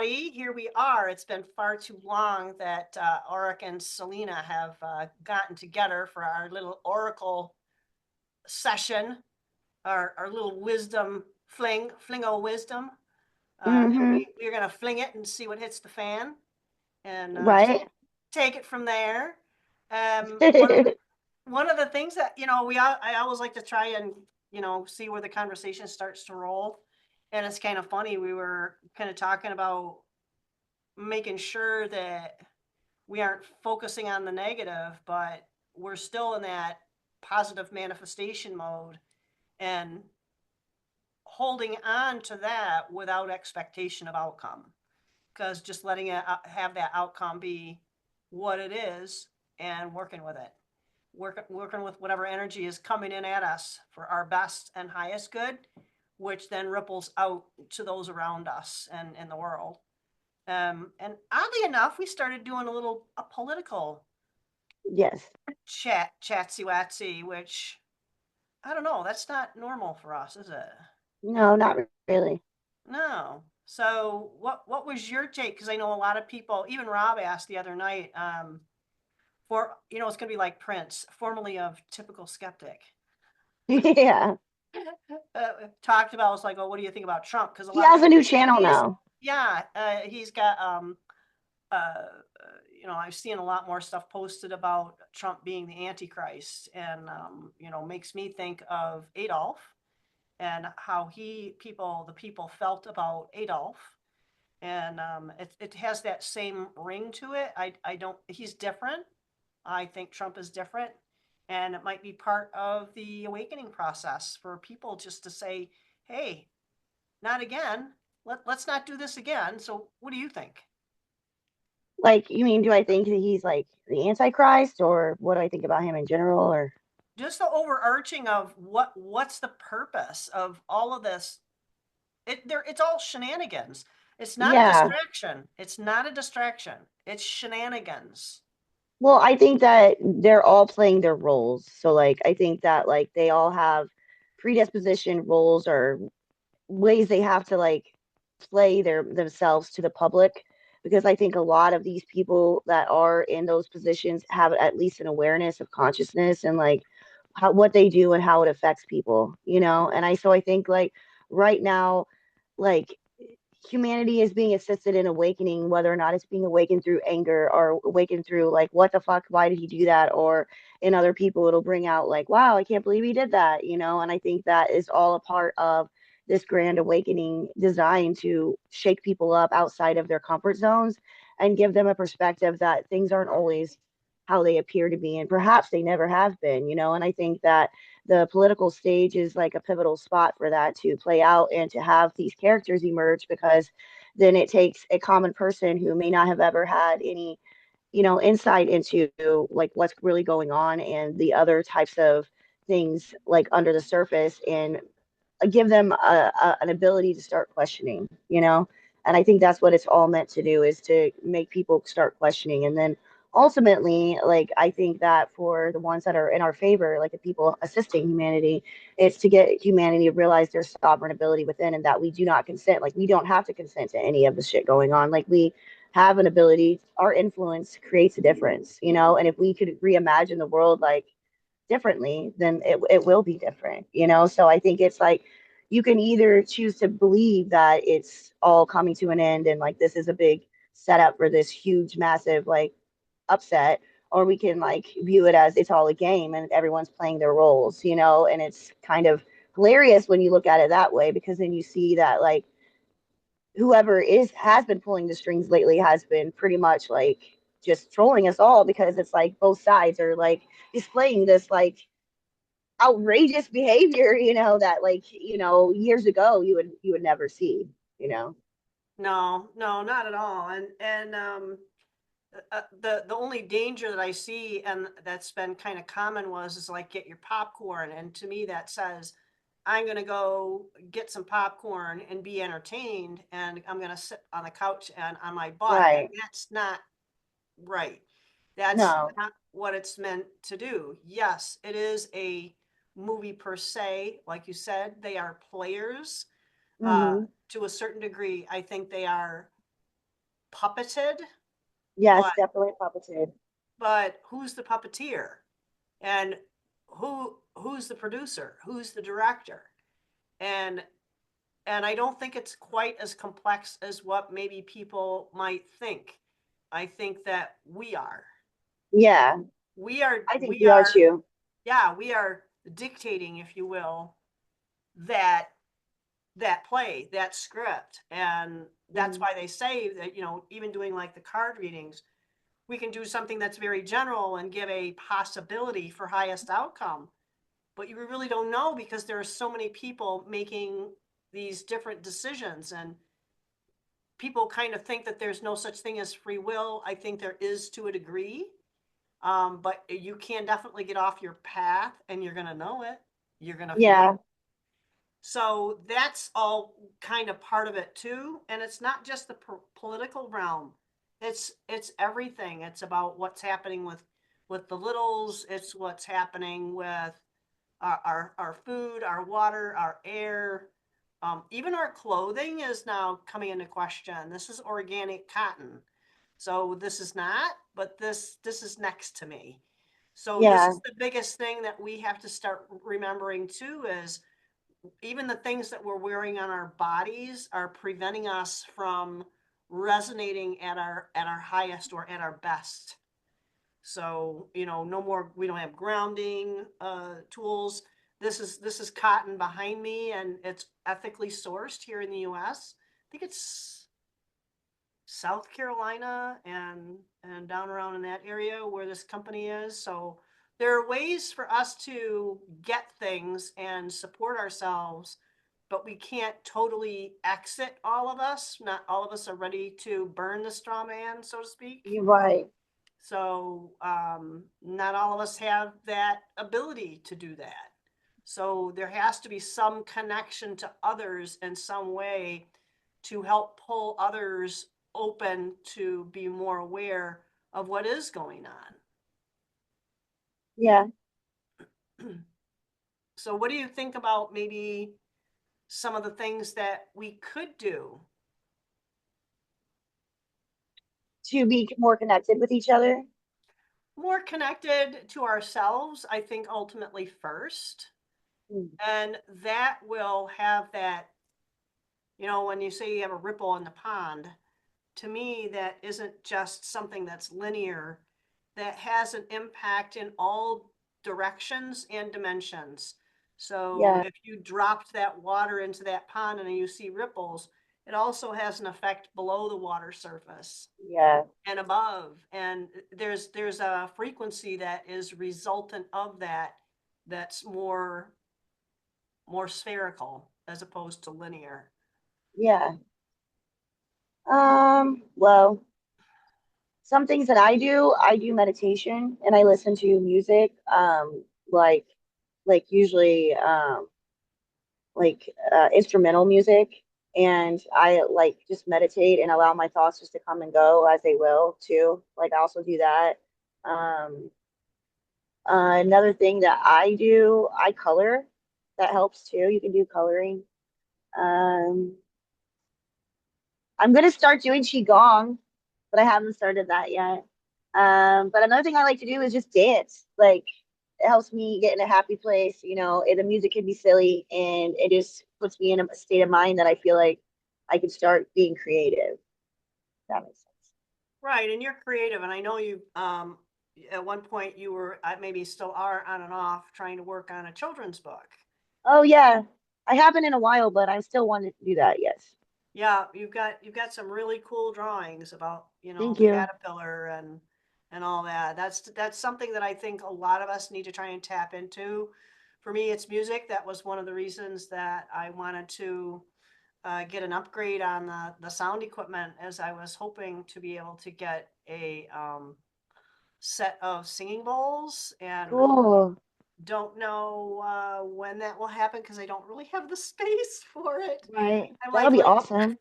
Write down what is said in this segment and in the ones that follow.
everybody. Here we are. It's been far too long that Auric and Selena have gotten together for our little oracle session, our little wisdom flingo wisdom. Mm-hmm. We're going to fling it and see what hits the fan and just Right. take it from there. One of the things that, I always like to try and, see where the conversation starts to roll. And it's kind of funny. We were kind of talking about making sure that we aren't focusing on the negative, but we're still in that positive manifestation mode and holding on to that without expectation of outcome. Because just letting it have that outcome be what it is and working with it. Working with whatever energy is coming in at us for our best and highest good, which then ripples out to those around us and in the world. And oddly enough, we started doing a political Yes. chatsy watsy, which I don't know. That's not normal for us, is it? No, not really. No. So what was your take? Because I know a lot of people, even Rob asked the other night, for it's going to be like Prince, formerly of Typical Skeptic, Yeah. talked about. Was like, oh, what do you think about Trump? Because a He lot of has a people new say channel he's, now. yeah, he's got uh, I've seen a lot more stuff posted about Trump being the Antichrist, and makes me think of Adolf and how the people felt about Adolf, and it has that same ring to it. I don't. He's different. I think Trump is different, and it might be part of the awakening process for people just to say, "Hey, not again. Let's not do this again." So, what do you think? Like, you mean, do I think that he's like the Antichrist, or what do I think about him in general? Or Just the overarching of what's the purpose of all of this. It's all shenanigans. It's not a yeah. distraction. It's not a distraction. It's shenanigans. Well, I think that they're all playing their roles. So, like, I think that like they all have predisposition roles or ways they have to like play themselves to the public, because I think a lot of these people that are in those positions have at least an awareness of consciousness and like how what they do and how it affects people. And I think like right now, like humanity is being assisted in awakening, whether or not it's being awakened through anger or awakened through like, what the fuck, why did he do that? Or in other people, it'll bring out like, wow, I can't believe he did that. And I think that is all a part of this grand awakening designed to shake people up outside of their comfort zones and give them a perspective that things aren't always how they appear to be, and perhaps they never have been. And I think that the political stage is like a pivotal spot for that to play out and to have these characters emerge, because then it takes a common person who may not have ever had any insight into like what's really going on and the other types of things like under the surface, and give them an ability to start questioning. And I think that's what it's all meant to do, is to make people start questioning. And then ultimately, like, I think that for the ones that are in our favor, like the people assisting humanity, it's to get humanity to realize their sovereign ability within, and that we do not consent. Like, we don't have to consent to any of the shit going on. Like, we have an ability, our influence creates a difference. And if we could reimagine the world like differently, then it will be different. So I think it's like you can either choose to believe that it's all coming to an end and like this is a big setup for this huge, massive like upset, or we can like view it as it's all a game and everyone's playing their roles. And it's kind of hilarious when you look at it that way, because then you see that like whoever is has been pulling the strings lately has been pretty much like just trolling us all, because it's like both sides are like displaying this like outrageous behavior, that like, years ago you would never see. No, no, not at all. And the only danger that I see, and that's been kind of common, was is like get your popcorn, and to me that says I'm gonna go get some popcorn and be entertained, and I'm gonna sit on the couch and on my butt, and Right. that's not right. That's No. not what it's meant to do. Yes, it is a movie per se, like you said. They are players uh, Hmm. to a certain degree. I think they are. puppeted, Yes, but definitely puppeted. who's the puppeteer? And who's the producer? Who's the director? And I don't think it's quite as complex as what maybe people might think. I think that Yeah, I think we we are are, too. yeah, we are dictating, if you will, that play, that script. And that's Mhm. why they say that, even doing like the card readings, we can do something that's very general and give a possibility for highest outcome. But you really don't know because there are so many people making these different decisions, and people kind of think that there's no such thing as free will. I think there is to a degree, but you can definitely get off your path, and you're going to know it. You're going to feel it. Yeah, So that's all kind of part of it too. And it's not just the political realm. It's everything. It's about what's happening with the littles. It's what's happening with our food, our water, our air. Even our clothing is now coming into question. This is organic cotton. So this is not, but this is next to me. So this yeah, is the biggest thing that we have to start remembering too, is even the things that we're wearing on our bodies are preventing us from resonating at our highest or at our best. So, no more, we don't have grounding tools. This is cotton behind me, and it's ethically sourced here in the US. I think it's South Carolina and down around in that area where this company is. So there are ways for us to get things and support ourselves, but we can't totally exit all of us. Not all of us are ready to burn the straw man, so to speak. you're right. So not all of us have that ability to do that. So there has to be some connection to others in some way to help pull others open to be more aware of what is going Yeah, on. So what do you think about maybe some of the things that we could do? to be more connected with each other. More connected to ourselves, I think ultimately first. Mm. And that will have that, when you say you have a ripple in the pond, to me, that isn't just something that's linear, that has an impact in all directions and dimensions. So Yeah, if you dropped that water into that pond and you see ripples, it also has an effect below the water surface yeah, and above. And there's a frequency that is resultant of that, that's more spherical as opposed to linear. yeah. Well, some things that I do meditation and I listen to music, like usually instrumental music, and I like just meditate and allow my thoughts just to come and go as they will too. Like I also do that. Um, Another thing that I do, I color. That helps too. You can do coloring. Um, I'm gonna start doing qigong, but I haven't started that yet. But another thing I like to do is just dance. Like it helps me get in a happy place. The music can be silly, and it just puts me in a state of mind that I feel like I can start being creative. That makes sense. Right, and you're creative, and I know you. At one point, you were maybe still are on and off trying to work on a children's book. Oh yeah, I haven't in a while, but I still wanted to do that. Yes. Yeah, you've got some really cool drawings about Thank the you. caterpillar and all that. That's something that I think a lot of us need to try and tap into. For me, it's music. That was one of the reasons that I wanted to get an upgrade on the sound equipment, as I was hoping to be able to get a set of singing bowls, and Cool. don't know when that will happen because I don't really have the space for it. Right. I'm That'll be like awesome.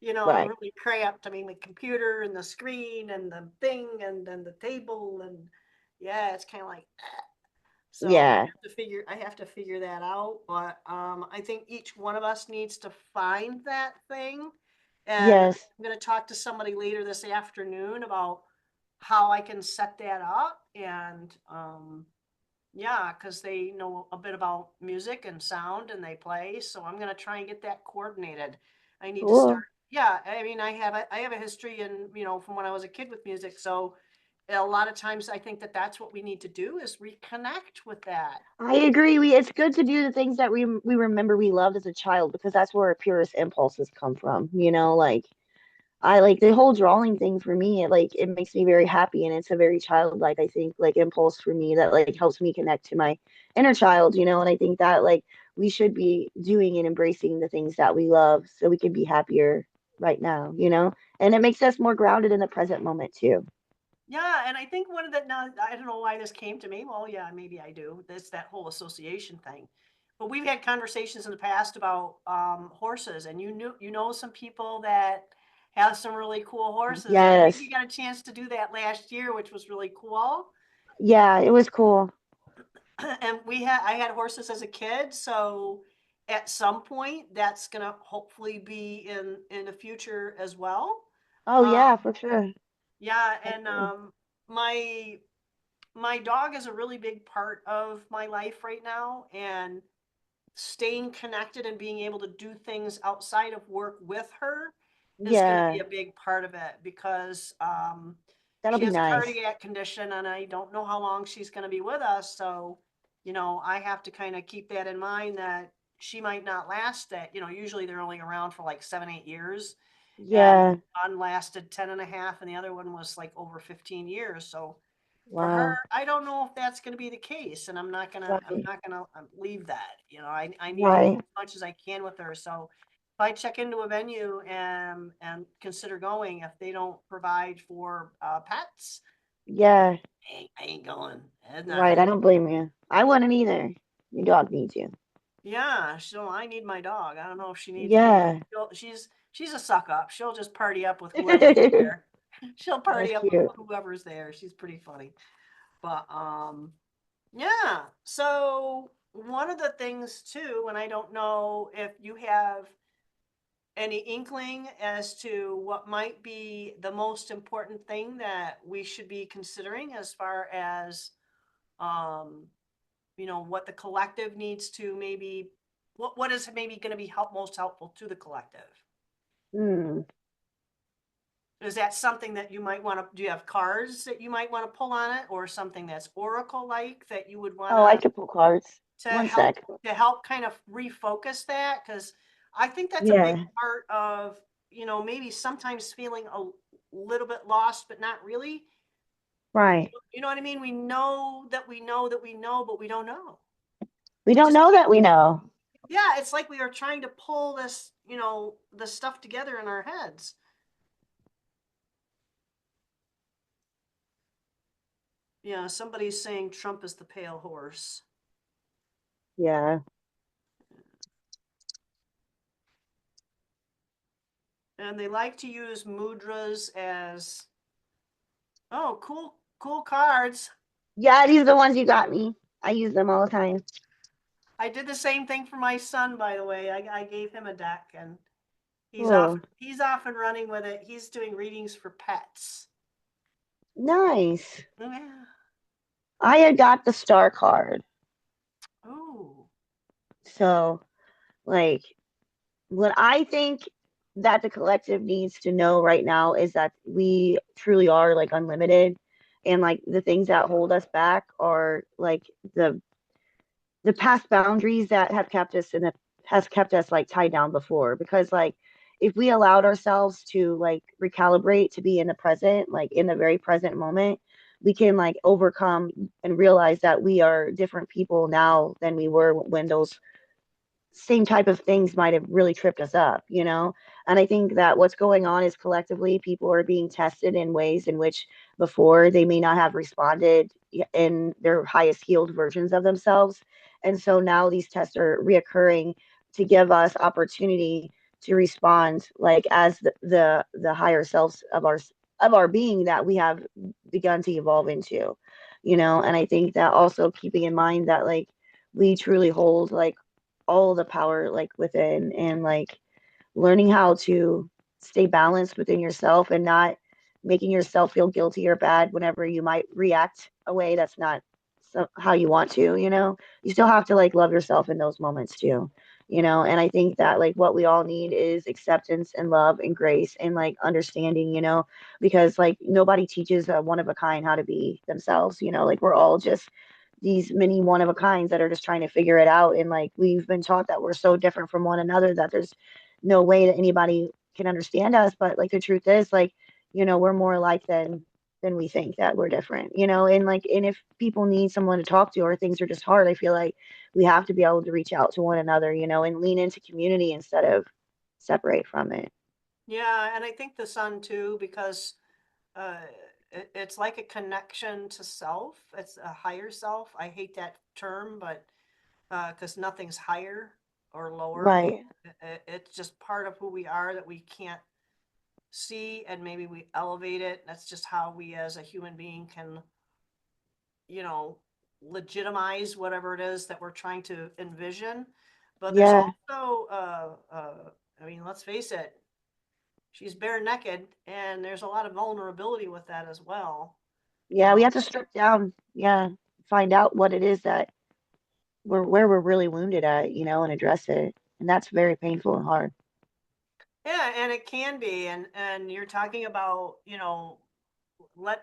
I'm Right. really cramped. I mean, the computer and the screen and the thing and then the table, and yeah, it's kind of like, so Yeah. I have to figure that out. But I think each one of us needs to find that thing And Yes. I'm going to talk to somebody later this afternoon about how I can set that up. And yeah, because they know a bit about music and sound and they play. So I'm going to try and get that coordinated. I need to start. Cool. Yeah, I mean, I have a history in, from when I was a kid with music. So a lot of times I think that that's what we need to do is reconnect with that. I agree. It's good to do the things that we remember we loved as a child because that's where our purest impulses come from, like I like the whole drawing thing for me, it makes me very happy and it's a very childlike, I think, like impulse for me that like helps me connect to my inner child, and I think that like we should be doing and embracing the things that we love so we can be happier right now. And it makes us more grounded in the present moment too. Yeah, and I think one of the now I don't know why this came to me. Well, yeah, maybe I do. It's that whole association thing. But we've had conversations in the past about horses, and you know some people that have some really cool horses, and I think Yes. we got a chance to do that last year, which was really cool. Yeah, it was cool. And I had horses as a kid, so at some point that's gonna hopefully be in the future as well. Oh Um, yeah, for sure. yeah, For and sure. my my dog is a really big part of my life right now, and staying connected and being able to do things outside of work with her is going to be Yeah, a big part of it because that'll she be has a nice. cardiac condition and I don't know how long she's going to be with us. So, I have to kind of keep that in mind that she might not last that, usually they're only around for like 7, 8 years. And Yeah. one lasted 10 and a half, and the other one was like over 15 years. So for her, Wow. I don't know if that's going to be the case, and I'm Right. not gonna leave that. I need to do Right. as much as I can with her. So if I check into a venue and consider going, if they don't provide for pets, Yeah. I ain't going. It's not Right. happening. I don't blame you. I wouldn't either. Your dog needs you. Yeah, so I need my dog. I don't know if she needs me. Yeah. She's a suck up. She'll just party up with whoever's there. She'll That's party up with cute. whoever's there. She's pretty funny. But yeah. So one of the things too, and I don't know if you have any inkling as to what might be the most important thing that we should be considering as far as um, what the collective needs to maybe what is maybe going to be most helpful to the collective. Hmm. Is that something that you might want to do? You have cards that you might want to pull on it, or something that's oracle like that you would want Oh, I could pull cards. to One help sec. kind of refocus that? Because I think that's a big Yeah. part of maybe sometimes feeling a little bit lost but not really. Right. You know what I mean? We know that we know that we know, but we don't know. We We don't just know can't. that we know. Yeah, it's like we are trying to pull this the stuff together in our heads. Yeah, somebody's saying Trump is the pale horse, Yeah. and they like to use mudras as, oh, cool cards. Yeah, these are the ones you got me. I use them all the time. I did the same thing for my son, by the way. I gave him a deck, and Cool. he's off and running with it. He's doing readings for pets. Nice. Yeah. I had got the star card. Oh. So, like, what I think that the collective needs to know right now is that we truly are like unlimited and like the things that hold us back are like the past boundaries that have kept us in the has kept us like tied down before because like if we allowed ourselves to like recalibrate to be in the present like in the very present moment we can like overcome and realize that we are different people now than we were when those same type of things might have really tripped us up. And I think that what's going on is collectively people are being tested in ways in which before they may not have responded in their highest healed versions of themselves. And so now these tests are reoccurring to give us opportunity to respond like as the higher selves of our being that we have begun to evolve into. And I think that also keeping in mind that like we truly hold like all the power like within and like learning how to stay balanced within yourself and not making yourself feel guilty or bad whenever you might react a way that's not how you want to, you still have to like love yourself in those moments too, and I think that like what we all need is acceptance and love and grace and like understanding, because like nobody teaches a one of a kind how to be themselves, like we're all just these many one of a kinds that are just trying to figure it out. And like we've been taught that we're so different from one another that there's no way that anybody can understand us. But like the truth is, like, we're more alike than we think that we're different, and like and if people need someone to talk to or things are just hard, I feel like we have to be able to reach out to one another, and lean into community instead of separate from it. Yeah, and I think the sun too, because uh, it's like a connection to self. It's a higher self. I hate that term, but because nothing's higher or lower. Right. It's just part of who we are that we can't see, and maybe we elevate it. That's just how we as a human being can, you know, legitimize whatever it is that we're trying to envision. But there's Yeah. also, I mean, let's face it, she's bare naked, and there's a lot of vulnerability with that as well. Yeah, we Um, have to strip down, yeah, find out what it is that where we're really wounded at, and address it. And that's very painful and hard. yeah, and it can be, and you're talking about,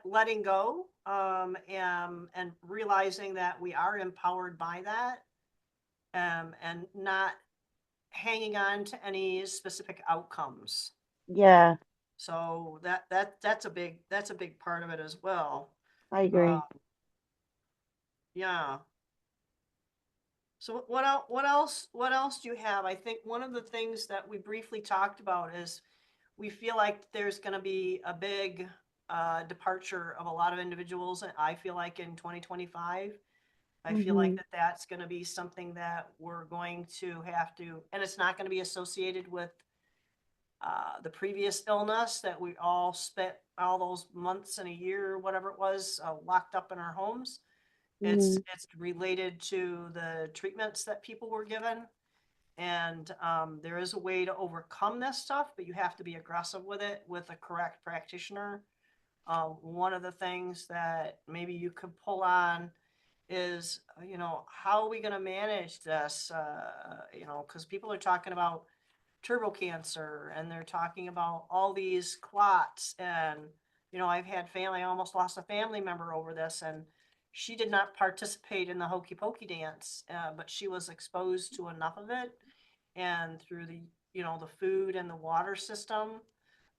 letting go, and realizing that we are empowered by that, and not hanging on to any specific outcomes. Yeah, So that's a big part of it as well. I Uh, agree. yeah. So what else? What else? What else do you have? I think one of the things that we briefly talked about is we feel like there's going to be a big departure of a lot of individuals. And I feel like in 2025, I feel like Hmm. that's going to be something that we're going to have to, and it's not going to be associated with the previous illness that we all spent all those months and a year, whatever it was, locked up in our homes. Hmm. It's related to the treatments that people were given, and there is a way to overcome this stuff, but you have to be aggressive with it with a correct practitioner. One of the things that maybe you could pull on is, how are we going to manage this? Because people are talking about turbo cancer, and they're talking about all these clots, and I've had family, I almost lost a family member over this, and she did not participate in the hokey pokey dance, but she was exposed to enough of it, and through the the food and the water system,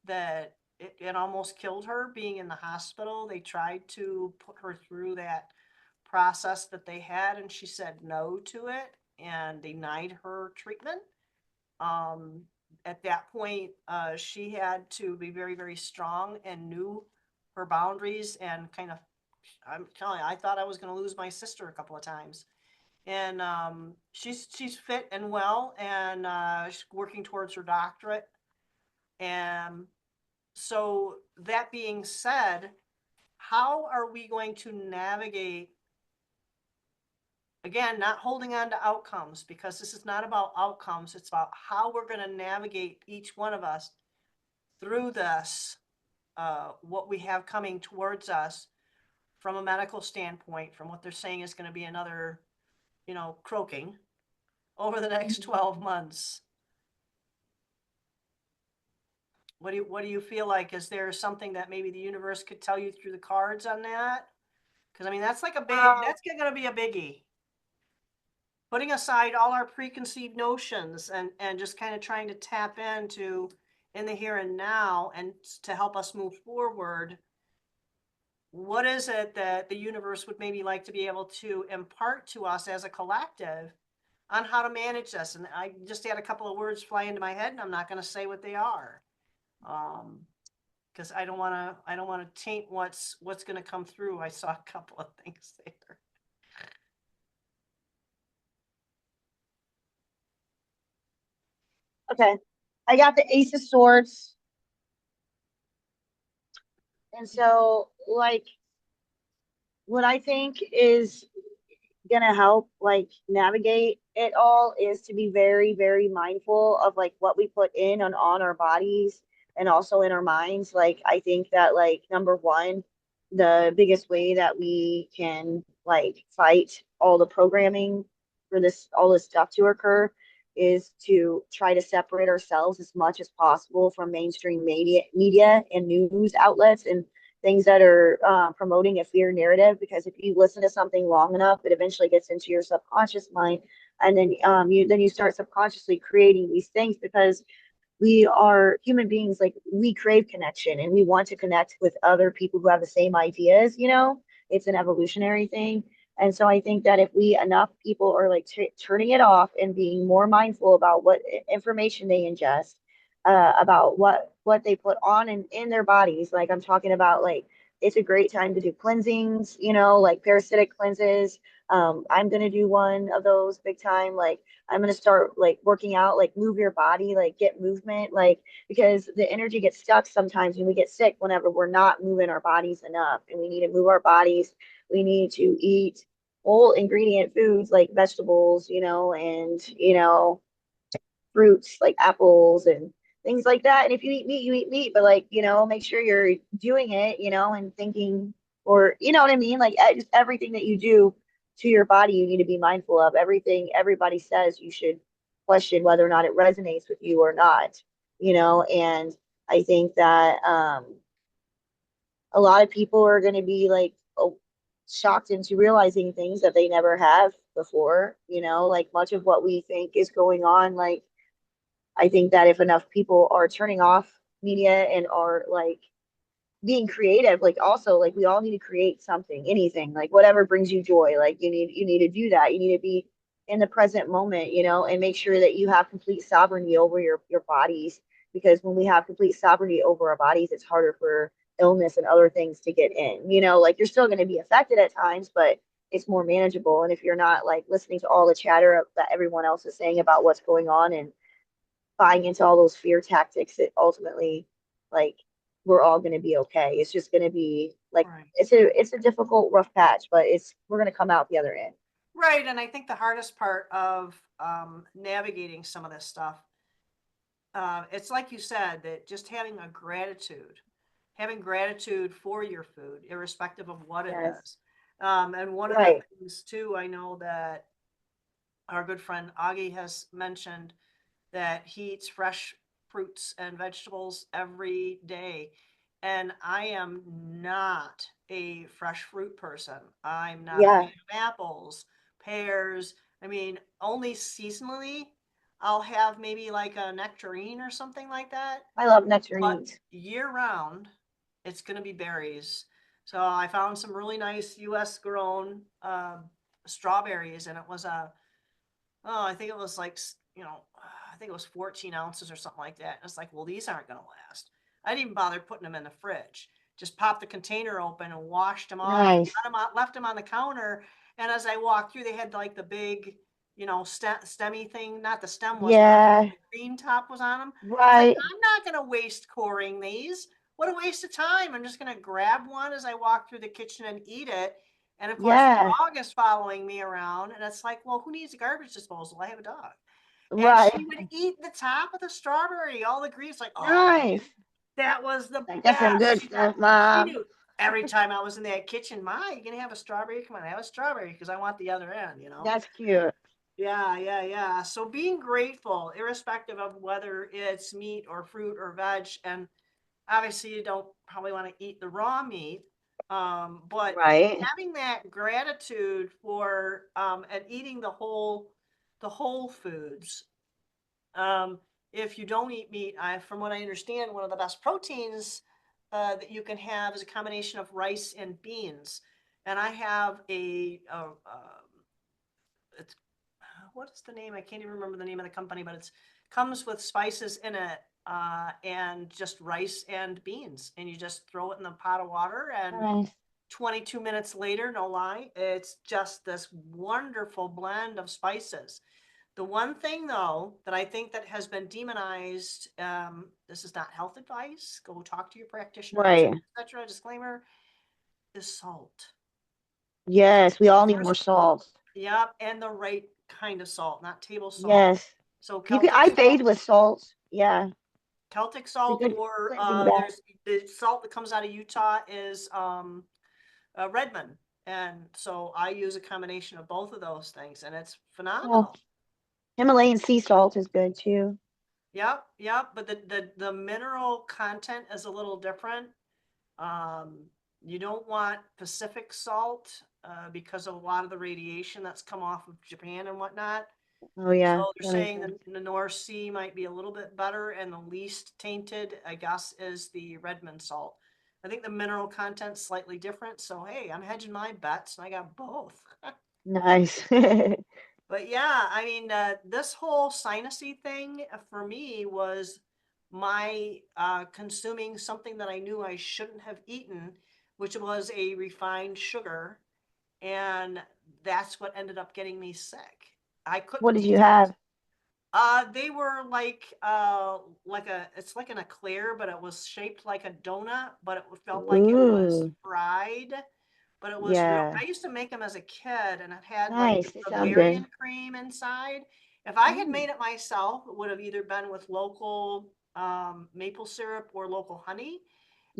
that it almost killed her being in the hospital. They tried to put her through that process that they had, and she said no to it and denied her treatment. um, at that point, she had to be very, very strong and knew her boundaries, and kind of, I'm telling you, I thought I was going to lose my sister a couple of times. And she's fit and well, and she's working towards her doctorate. And so that being said, how are we going to navigate, again, not holding on to outcomes, because this is not about outcomes, it's about how we're going to navigate, each one of us, through this, what we have coming towards us from a medical standpoint, from what they're saying is going to be another, croaking over the next 12 months. What do you feel like? Is there something that maybe the universe could tell you through the cards on that? Because I mean, that's going to be a biggie. Putting aside all our preconceived notions, and just kind of trying to tap into in the here and now, and to help us move forward, what is it that the universe would maybe like to be able to impart to us as a collective on how to manage this? And I just had a couple of words fly into my head, and I'm not going to say what they are, because I don't want to taint what's going to come through. I saw a couple of things there. Okay. I got the Ace of Swords. And so, like, what I think is gonna help like navigate it all is to be very, very mindful of like what we put in on our bodies, and also in our minds. Like I think that like number one, the biggest way that we can like fight all the programming for this all this stuff to occur is to try to separate ourselves as much as possible from mainstream media and news outlets and things that are promoting a fear narrative. Because if you listen to something long enough, it eventually gets into your subconscious mind, and then you start subconsciously creating these things because we are human beings. Like we crave connection and we want to connect with other people who have the same ideas. It's an evolutionary thing. And so I think that if we enough people are like turning it off and being more mindful about what information they ingest, about what they put on in their bodies. Like I'm talking about, like it's a great time to do cleansings, like parasitic cleanses. I'm gonna do one of those big time. Like I'm gonna start like working out, like move your body, like get movement, like because the energy gets stuck sometimes when we get sick whenever we're not moving our bodies enough, and we need to move our bodies. We need to eat whole ingredient foods like vegetables, and fruits like apples and things like that. And if you eat meat, you eat meat, but like, make sure you're doing it, and thinking, or you know what I mean? Like just everything that you do to your body, you need to be mindful of. Everything everybody says, you should question whether or not it resonates with you or not, and I think that a lot of people are going to be like shocked into realizing things that they never have before, like much of what we think is going on. Like I think that if enough people are turning off media and are like being creative, like also like we all need to create something, anything, like whatever brings you joy. Like you need to do that. You need to be in the present moment, and make sure that you have complete sovereignty over your bodies. Because when we have complete sovereignty over our bodies, it's harder for illness and other things to get in. Like you're still going to be affected at times, but it's more manageable. And if you're not like listening to all the chatter that everyone else is saying about what's going on and buying into all those fear tactics, that ultimately like we're all going to be okay. It's just going to be like Right. it's a difficult rough patch, but we're going to come out the other end. Right. And I think the hardest part of navigating some of this stuff, it's like you said, that just having gratitude for your food, irrespective of what it Yes. is. And one of the Right. things too, I know that our good friend Augie has mentioned that he eats fresh fruits and vegetables every day. And I am not a fresh fruit person. I'm not a fan Yeah, of apples, pears. I mean, only seasonally I'll have maybe like a nectarine or something like that. I love But nectarines. year round, it's going to be berries. So I found some really nice U.S. grown strawberries, and it was I think it was like, I think it was 14 ounces or something like that. And it's like, well, these aren't going to last. I didn't even bother putting them in the fridge. Just popped the container open and washed them off, Nice. left them on the counter. And as I walked through, they had like the big, stemmy thing. Not the stem wasn't on them, Yeah. but the green top was on them. It's like, Right. I'm not going to waste coring these. What a waste of time. I'm just going to grab one as I walk through the kitchen and eat it. And of course, the Yeah. dog is following me around, and it's like, well, who needs a garbage disposal? I have a dog. And Right. she would eat the top of the strawberry, all the greens, like, oh Nice. man, that was the Like that's some best. good She, stuff, she Mom. knew every time I was in that kitchen, Ma, you gonna have a strawberry? Come on, have a strawberry because I want the other end. That's cute. Yeah, yeah, yeah. So being grateful, irrespective of whether it's meat or fruit or veg, and obviously you don't probably want to eat the raw meat, but Right. having that gratitude for and eating the whole foods. um, if you don't eat meat, from what I understand, one of the best proteins that you can have is a combination of rice and beans. And I have it's what is the name? I can't even remember the name of the company, but it's comes with spices in it, and just rice and beans, and you just throw it in the pot of water, and Nice. 22 minutes later, no lie, it's just this wonderful blend of spices. The one thing though that I think that has been demonized, this is not health advice, go talk to your practitioner, Right. etc. Disclaimer, is salt. Yes, we all need more First, salt. yep, and the right kind of salt, not table salt. Yes. So You can Celtic I salt. bathe with salt. Yeah. Celtic It's a salt, good or cleansing bath. there's the salt that comes out of Utah is Redmond. And so I use a combination of both of those things, and it's Oh, phenomenal. Himalayan sea salt is good too. Yep, yep. But the mineral content is a little different. Um, you don't want Pacific salt because of a lot of the radiation that's come off of Japan and whatnot. Oh So yeah, they're that makes saying sense. the North Sea might be a little bit better, and the least tainted, I guess, is the Redmond salt. I think the mineral content's slightly different. So hey, I'm hedging my bets, and I got both. Nice. But yeah, I mean, this whole sinusy thing for me was my consuming something that I knew I shouldn't have eaten, which was a refined sugar, and that's what ended up getting me sick. I What couldn't did you detect. have? They were like a it's like an eclair, but it was shaped like a donut, but it felt like it was Ooh, fried, but it was real. yeah. I used to make them as a kid, and it had like Nice. They sound good. Bavarian cream inside. If I had Mm, made it myself, it would have either been with local maple syrup or local honey.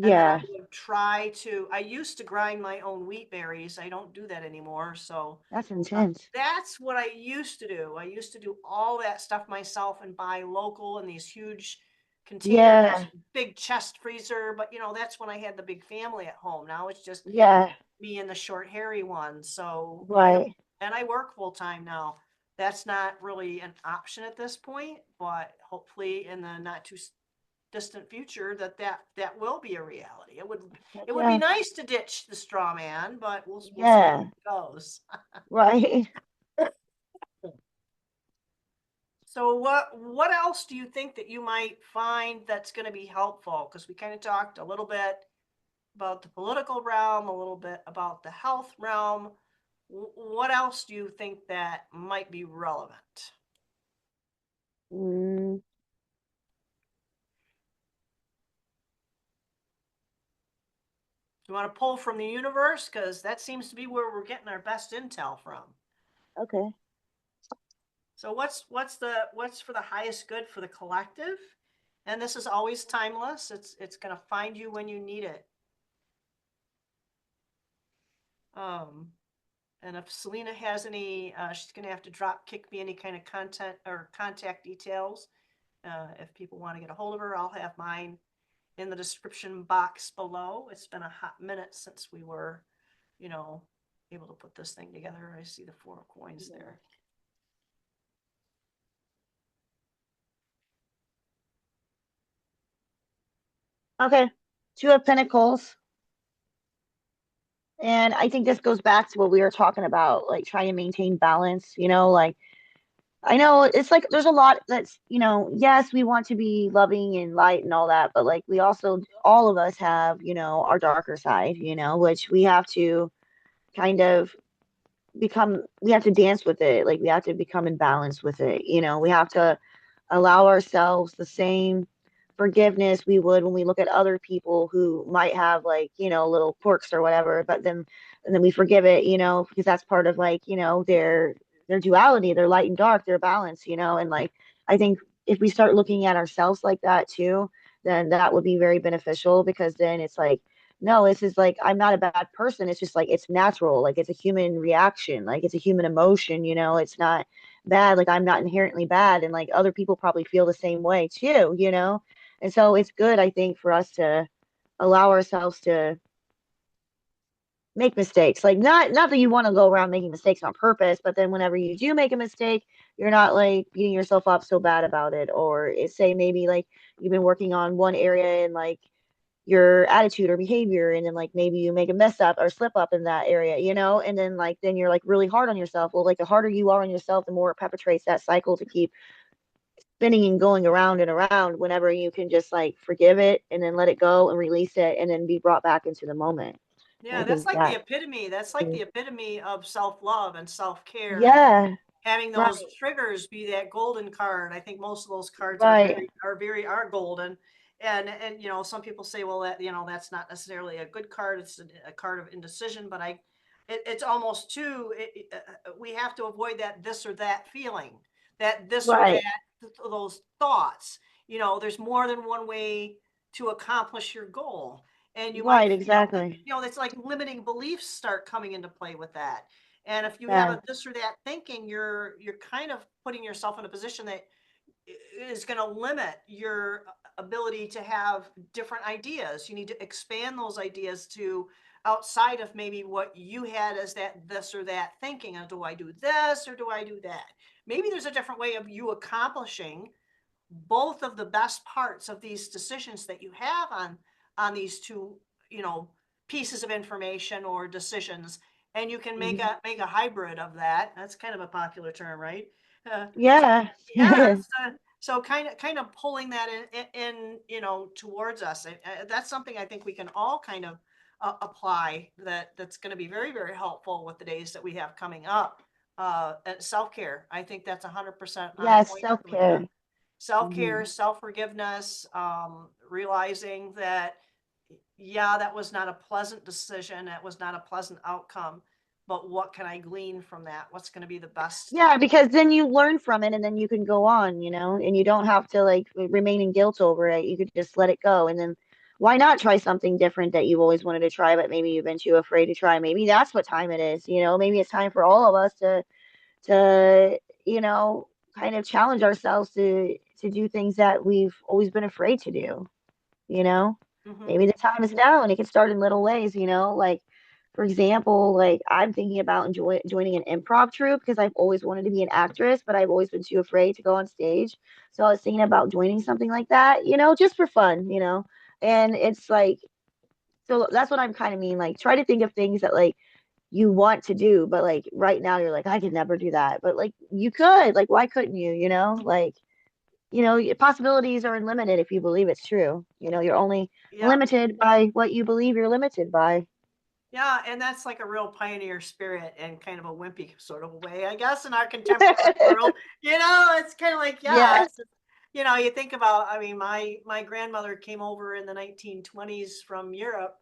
And then I yeah, would try to, I used to grind my own wheat berries. I don't do that anymore. So that's intense. that's what I used to do. I used to do all that stuff myself and buy local in these huge containers, Yeah, big chest freezer. But that's when I had the big family at home. Now it's just yeah, me and the short, hairy one. So right. and I work full time now. That's not really an option at this point, but hopefully in the not too distant future that will be a reality. Heck It would be yeah, nice to ditch the straw man, but we'll see how yeah, it goes. right. So what else do you think that you might find that's going to be helpful? Because we kind of talked a little bit about the political realm, a little bit about the health realm. What else do you think that might be relevant? Mm, Do you want to pull from the universe? Because that seems to be where we're getting our best intel from. okay. So what's for the highest good for the collective? And this is always timeless. It's going to find you when you need it. Um, And if Selena has any, she's going to have to drop kick me any kind of content or contact details. If people want to get a hold of her, I'll have mine in the description box below. It's been a hot minute since we were, you know, able to put this thing together. I see the 4 of coins there. Okay. Two of Pentacles. And I think this goes back to what we were talking about, like trying to maintain balance, like I know it's like there's a lot that's, yes, we want to be loving and light and all that, but like we also, all of us have, our darker side, which we have to kind of we have to dance with it. Like we have to become in balance with it. We have to allow ourselves the same forgiveness we would when we look at other people who might have like, little quirks or whatever, but then and then we forgive it, because that's part of like, their duality, their light and dark, their balance, and like I think if we start looking at ourselves like that too, then that would be very beneficial because then it's like no, this is like I'm not a bad person. It's just like it's natural, like it's a human reaction, like it's a human emotion, it's not bad, like I'm not inherently bad and like other people probably feel the same way too, and so it's good I think for us to allow ourselves to make mistakes, like not that you want to go around making mistakes on purpose, but then whenever you do make a mistake you're not like beating yourself up so bad about it, or say maybe like you've been working on one area and like your attitude or behavior, and then like maybe you make a mess up or slip up in that area, and then like then you're like really hard on yourself. Well, like the harder you are on yourself, the more it perpetuates that cycle to keep spinning and going around and around, whenever you can just like forgive it and then let it go and release it and then be brought back into the moment. Yeah, I that's think like the that epitome. That's like the epitome of self-love and self-care, and yeah, having right, those triggers be that golden card. I think most of those cards are right, are golden. And some people say, well, that that's not necessarily a good card. It's a card of indecision. But it's almost too. We have to avoid that this or that feeling, that this or right, that those thoughts. there's more than one way to accomplish your goal. And you might, Right, exactly. it's like limiting beliefs start coming into play with that. And if you have Yeah. a this or that thinking, you're kind of putting yourself in a position that is going to limit your ability to have different ideas. You need to expand those ideas to outside of maybe what you had as that this or that thinking. Do I do this or do I do that? Maybe there's a different way of you accomplishing both of the best parts of these decisions that you have on these two, you know, pieces of information or decisions, and you can make Mhm. a hybrid of that. That's kind of a popular term, right? So Yeah. yeah, so kind of pulling that in towards us. That's something I think we can all kind of apply. That's going to be very very helpful with the days that we have coming up. Self care. I think that's 100% on Yes, point, Selena. self-care. Self Hmm. care, self forgiveness, realizing that yeah, that was not a pleasant decision. That was not a pleasant outcome. But what can I glean from that? What's going to be the best? Yeah, because then you learn from it and then you can go on, and you don't have to like remain in guilt over it. You could just let it go. And then why not try something different that you always wanted to try, but maybe you've been too afraid to try? Maybe that's what time it is. Maybe it's time for all of us to, you know, kind of challenge ourselves to do things that we've always been afraid to do you know Mm-hmm. maybe the time is now, and it can start in little ways. Like for example, like I'm thinking about joining an improv troupe because I've always wanted to be an actress, but I've always been too afraid to go on stage. So I was thinking about joining something like that, just for fun. And it's like, so that's what I'm kind of mean, like try to think of things that like you want to do, but like right now you're like, I could never do that, but like you could, like why couldn't you? Possibilities are unlimited if you believe it's true. You're only Yep. limited by what you believe you're limited by. Yeah, and that's like a real pioneer spirit and kind of a wimpy sort of way, I guess, in our contemporary world. It's kind of like, yeah, Yeah, you think about, I mean, my grandmother came over in the 1920s from Europe,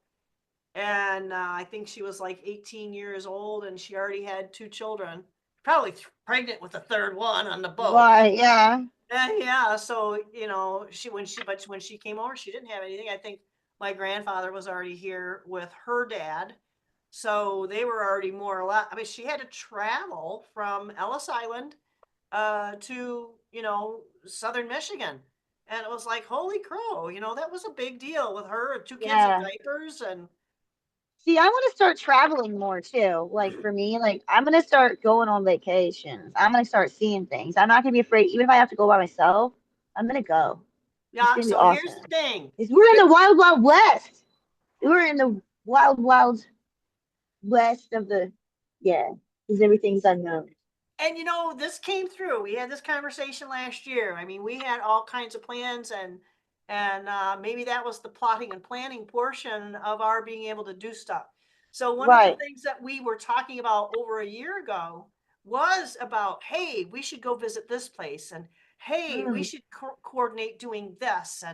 and I think she was like 18 years old, and she already had two children, probably pregnant with a third one on the boat. right. Yeah, Yeah, so when she came over, she didn't have anything. I think my grandfather was already here with her dad, so they were already more or less. I mean, she had to travel from Ellis Island to southern Michigan, and it was like holy crow, that was a big deal with her and two kids in yeah. diapers and See, I want to start traveling more too. Like for me, like I'm gonna start going on vacations. I'm gonna start seeing things. I'm not gonna be afraid, even if I have to go by myself. I'm gonna go. It's yeah. gonna be So here's the awesome. thing. 'Cause we're in the wild, wild west. We're in the wild, wild west of the, yeah. Because everything's unknown. And this came through. We had this conversation last year. I mean, we had all kinds of plans, and maybe that was the plotting and planning portion of our being able to do stuff. So one of the Right. things that we were talking about over a year ago was about, hey, we should go visit this place, and hey, we Mm. should coordinate doing this,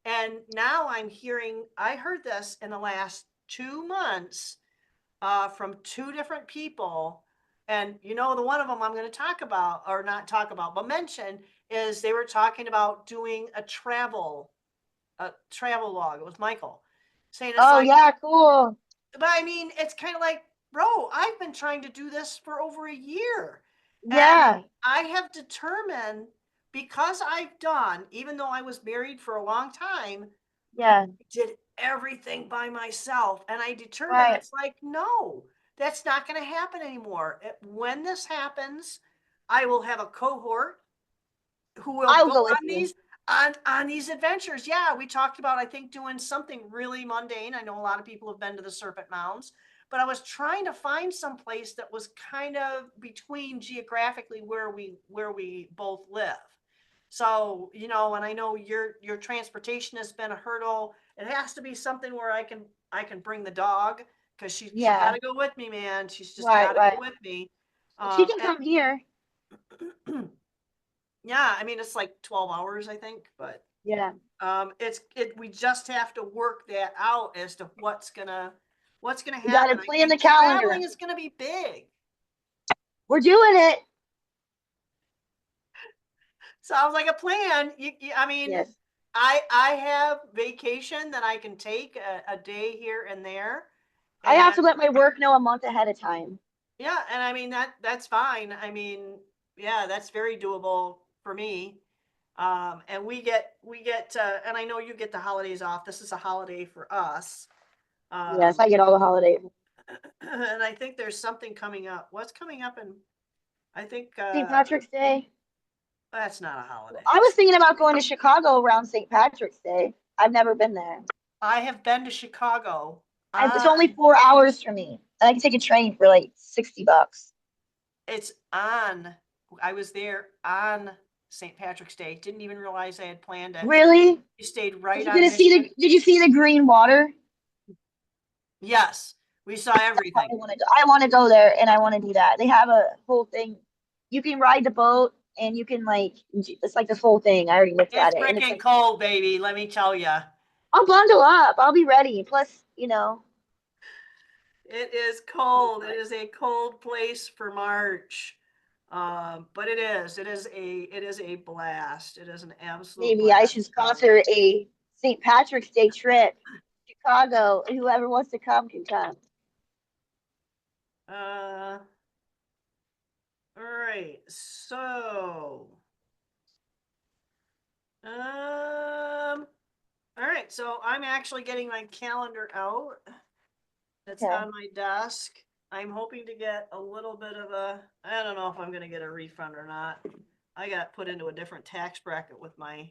and now I heard this in the last 2 months from two different people. And the one of them I'm going to talk about, or not talk about, but mention, is they were talking about doing a travel log. It was Michael saying it's Oh like, yeah, cool. but I mean, it's kind of like, bro, I've been trying to do this for over a year. And Yeah, I have determined, because I've done, even though I was married for a long time, yeah, did everything by myself. And I determined right. it's like, no, that's not going to happen anymore. When this happens, I will have a cohort who will I'll go go with on you. these adventures. Yeah, we talked about, I think, doing something really mundane. I know a lot of people have been to the Serpent Mounds, but I was trying to find some place that was kind of between geographically where we both live. So, and I know your transportation has been a hurdle. It has to be something where I can bring the dog, because she got Yeah, to go with me, man. She's just got right, to go right. with me. She can And come here. yeah, I mean it's like 12 hours, I think, but Yeah, we just have to work that out as to what's gonna we got to happen. I plan the think traveling calendar. is gonna be big. We're doing it. Sounds like a plan. I mean, Yes. I have vacation that I can take a day here and there, I have and to let my work know a month ahead of time. yeah, and I mean that's fine. I mean, yeah, that's very doable for me. And we get and I know you get the holidays off. This is a holiday for us. Yes, Um, I get all the holidays. and I think there's something coming up. What's coming up? And I think St. Patrick's Day. that's not a holiday. I was thinking about going to Chicago around St. Patrick's Day. I've never been there. I have been to Chicago It's on only 4 hours for me. And I can take a train for like $60. it's on. I was there on St. Patrick's Day. Didn't even realize I had planned it. Really? You stayed Did right you get on to see Michigan. did you see the green water? Yes, we saw everything. I want to go there and I want to do that. They have a whole thing. You can ride the boat and you can like it's like this whole thing. I already looked It's at it and it's freaking like cold, baby. Let me tell you. I'll bundle up. I'll be ready. Plus, It is it'll be cold. It fun. is a cold place for March. But it is a blast. It is an absolute Maybe I blast. should sponsor a St. Patrick's Day trip, Chicago, and whoever wants to come can come. Uh, all right. So, all right. So I'm actually getting my calendar out. It's Okay. on my desk. I'm hoping to get a little bit of a, I don't know if I'm going to get a refund or not. I got put into a different tax bracket with my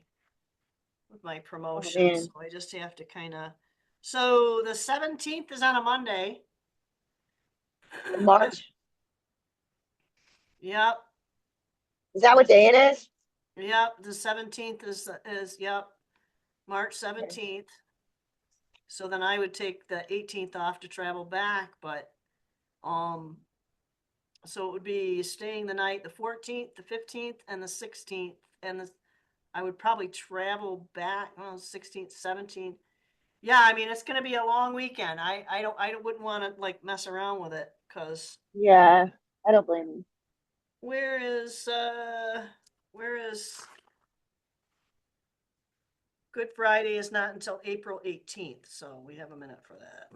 Oh promotion, so man, I just have to kind of. So the 17th is on a Monday. March. Yep. Is that what day This, it is? yep. The 17th is yep, March Okay. 17th. So then I would take the 18th off to travel back, but um so it would be staying the night the 14th, the 15th, and the 16th, and I would probably travel back, well, 16th, 17th. Yeah, I mean it's going to be a long weekend. I wouldn't want to like mess around with it because Yeah, I don't blame you. where is Good Friday is not until April 18th, so we have a minute for that.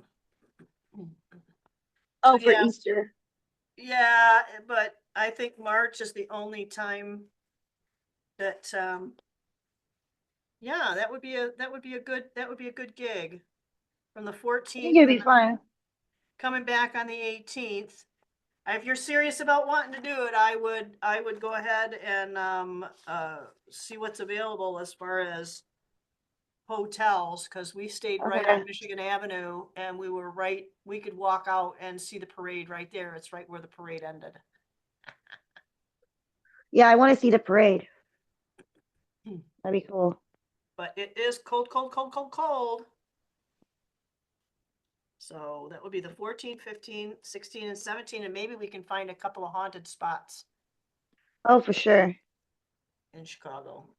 So Oh, for yeah, Easter. yeah, but I think March is the only time that yeah, that would be a good gig from the I think 14th it'd and be fun. coming back on the 18th. If you're serious about wanting to do it, I would go ahead and see what's available as far as hotels because we stayed right on Okay. Michigan Avenue and we could walk out and see the parade right there. It's right where the parade ended. Yeah, I want to see the parade. That'd be cool. But it is cold, cold, cold, cold, cold. So that would be the 14, 15, 16, and 17, and maybe we can find a couple of haunted spots Oh, for sure. in Chicago.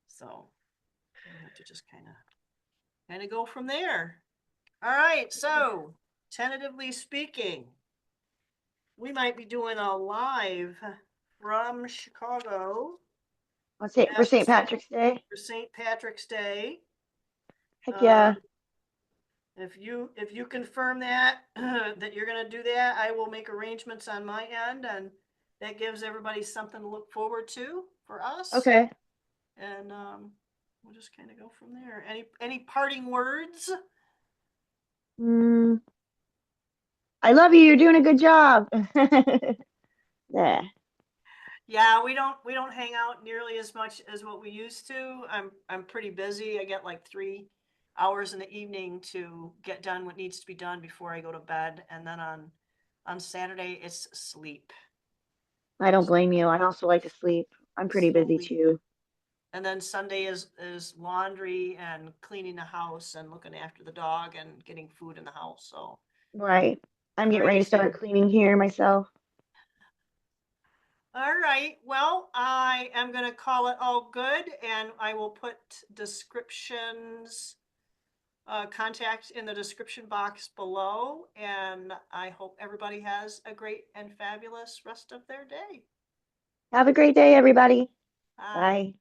So we'll have to just kind of go from there. All right, so tentatively speaking, we might be doing a live from Chicago Let's say for St. episode Patrick's Day. for St. Patrick's Day. Heck Um, yeah. if you confirm that that you're gonna do that, I will make arrangements on my end, and that gives everybody something to look forward to for us. Okay. And we'll just kind of go from there. Any parting words? Mm, I love you. You're doing a good job. Yeah. Yeah, we don't hang out nearly as much as what we used to. I'm pretty busy. I get like 3 hours in the evening to get done what needs to be done before I go to bed, and then on Saturday it's sleep. I don't blame you. I also like to sleep. I'm pretty busy Sleep. too. And then Sunday is laundry and cleaning the house and looking after the dog and getting food in the house. So Right. I'm getting ready to crazy. start cleaning here myself. All right. Well, I am going to call it all good, and I will put descriptions, contact in the description box below. And I hope everybody has a great and fabulous rest of their day. Have a great day, everybody. Bye. Bye.